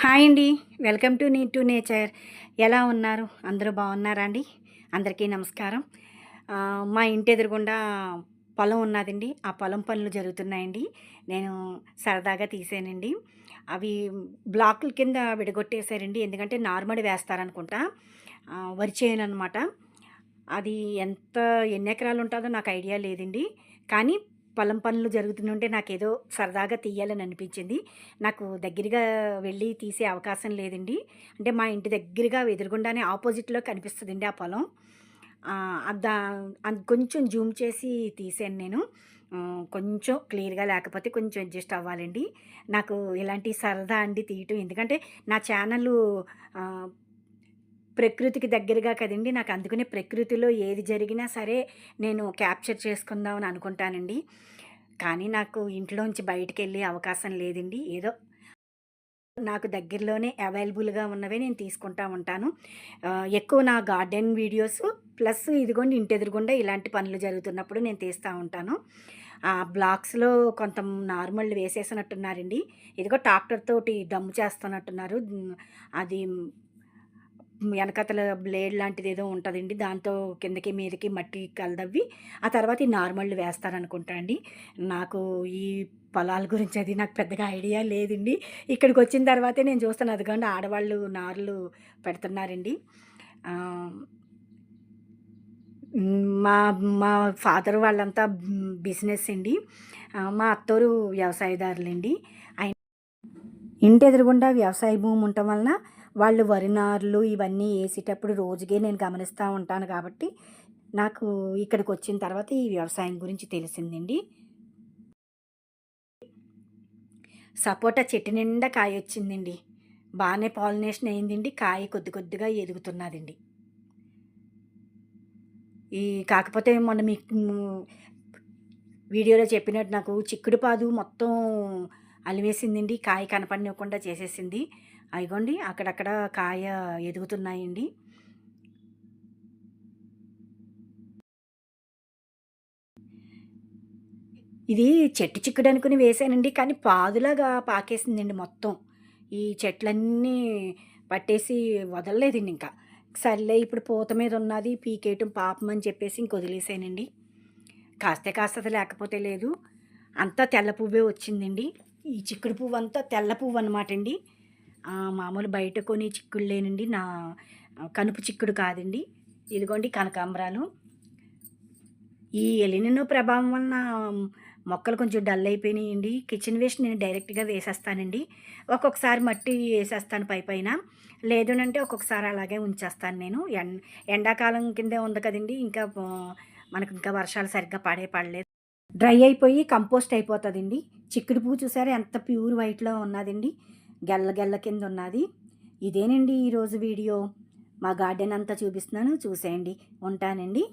Hi అండి. Welcome to nature. ఎలా ఉన్నారు? అందరూ బాగున్నారా అండి? అందరికీ నమస్కారం. మా ఇంటి ఎదురుగుండా పొలం ఉన్నదండి. ఆ పొలం పనులు జరుగుతున్నాయండి. నేను సరదాగా తీసానండి. అవి బ్లాకుల కింద విడగొట్టేశారండి. ఎందుకంటే నారుమడి వేస్తారనుకుంటా. వరి చేననమాట. అది ఎంత ఎన్ని ఎకరాలు ఉంటదో నాకు ఐడియా లేదండి. కానీ పొలం పనులు జరుగుతుంటే నాకేదో సరదాగా తీయాలని అనిపించింది. నాకు దగ్గరగా వెళ్ళి తీసే అవకాశం లేదండి. అంటే మా ఇంటి దగ్గరగా ఎదురుగుండానే ఆపోజిట్‌లో కనిపిస్తదండి ఆ పొలం. దా అది కొంచెం జూమ్ చేసి తీసాను నేను. కొంచెం క్లియర్‌గా లేకపోతే కొంచెం అడ్జస్ట్ అవ్వాలండి. నాకు ఇలాంటి సరదా అండి తీయటం. ఎందుకంటే నా ఛానలు ఆహ్, ప్రకృతికి దగ్గరగా కదండీ! నాకు అందుకనే ప్రకృతిలో ఏది జరిగినా సరే నేను క్యాప్చర్ చేసుకుందామని అనుకుంటానండి. కానీ నాకు ఇంట్లోంచి బయటికెళ్ళే అవకాశం లేదండి. ఏదో నాకు దగ్గరలోనే అవైలబుల్‌గా ఉన్నవే నేను తీసుకుంటా ఉంటాను. ఎక్కువ నా గార్డెన్ వీడియోసు ప్లస్ ఇదిగోండి ఇంటి ఎదురుగుండా ఇలాంటి పనులు జరుగుతున్నప్పుడు నేను తీస్తా ఉంటాను. బ్లాక్స్‌లో కొంత నార్మల్ వేసేసినట్టున్నారండి. ఇదిగో ట్రాక్టర్ తోటి దమ్ము చేస్తున్నట్టున్నారు. అది వెనకాతల బ్లేడ్ లాంటిదేదో ఉంటదండి. దాంతో కిందకి, మీదకి మట్టి కలదవ్వి, ఆ తర్వాత ఈ నార్మల్‌లు వేస్తారనుకుంటా అండి. నాకు ఈ పొలాల గురించి అది నాకు పెద్దగా ఐడియా లేదండి. ఇక్కడికొచ్చిన తర్వాతే నేను చూస్తాను. అదిగోండి ఆడవాళ్ళు నారులు పెడుతున్నారండి. ఆహ్, మా మా ఫాదర్ వాళ్ళంతా బిజినెస్ అండి. మా అత్తోరు వ్యవసాయదారులండి. ఇంటి ఎదురుగుండా వ్యవసాయ భూమి ఉండటం వలన వాళ్ళు వరి నారులు ఇవన్నీ ఏసేటప్పుడు రోజుగే నేను గమనిస్తా ఉంటాను కాబట్టి, నాకు ఇక్కడికొచ్చిన తర్వాత ఈ వ్యవసాయం గురించి తెలిసిందండి. సపోటా చెట్టు నిండా కాయొచ్చిందండి. బానే పాలినేషన్ అయిందండి. కాయ కొద్ది కొద్దిగా ఎదుగుతున్నాదండి. ఈ కాకపోతే మొన్న మీకు వీడియోలో చెప్పినట్టు నాకు చిక్కుడు పాదు మొత్తం అలివేసిందండి. కాయ కనపడనివ్వకుండా చేసేసింది. అయిగోండి అక్కడక్కడ కాయ ఎదుగుతున్నాయండి. ఇది చెట్టు చిక్కుడనుకుని వేశానండి. కానీ పాదులాగా పాకేసిందండి మొత్తం. ఈ చెట్లన్నీ పట్టేసి వదలలేదండింక. సర్లే ఇప్పుడు పూత మీద ఉన్నది పీకేయటం పాపం అని చెప్పేసి ఇంక వదిలేసానండి. కాస్తే కాస్తది లేకపోతే లేదు. అంతా తెల్ల పువ్వే వచ్చిందండి. ఈ చిక్కుడు పువ్వంతా తెల్ల పువ్వనమాటండి. మామూలు బయట కొని చిక్కుడులేనండి. కనుపు చిక్కుడు కాదండి. ఇదిగోండి కనకాంబరాలు. ఈ ఎలినినో ప్రభావం వలన మొక్కలు కొంచెం డల్ అయిపోయినాయండి. కిచెన్ వేస్ట్ నేను డైరెక్ట్‌గా వేసేస్తానండి. ఒక్కొక్కసారి మట్టి ఏసేస్తాను పైపైన. లేదునంటే ఒక్కొక్కసారి అలాగే ఉంచేస్తాను నేను. ఎండాకాలం కిందే ఉంది కదండీ! ఇంకా మనకింకా వర్షాలు సరిగ్గా పడలేదు. డ్రై అయిపోయి కంపోస్ట్ అయిపోతదండి. చిక్కుడు పువ్వు చూసారా ఎంత ప్యూర్ వైట్‌లో ఉన్నాదండి. గెల్ల గెల్ల కింద ఉన్నాది. ఇదేనండి ఈరోజు వీడియో. మా గార్డెన్ అంతా చూపిస్తున్నాను చూసేయండి. ఉంటానండి.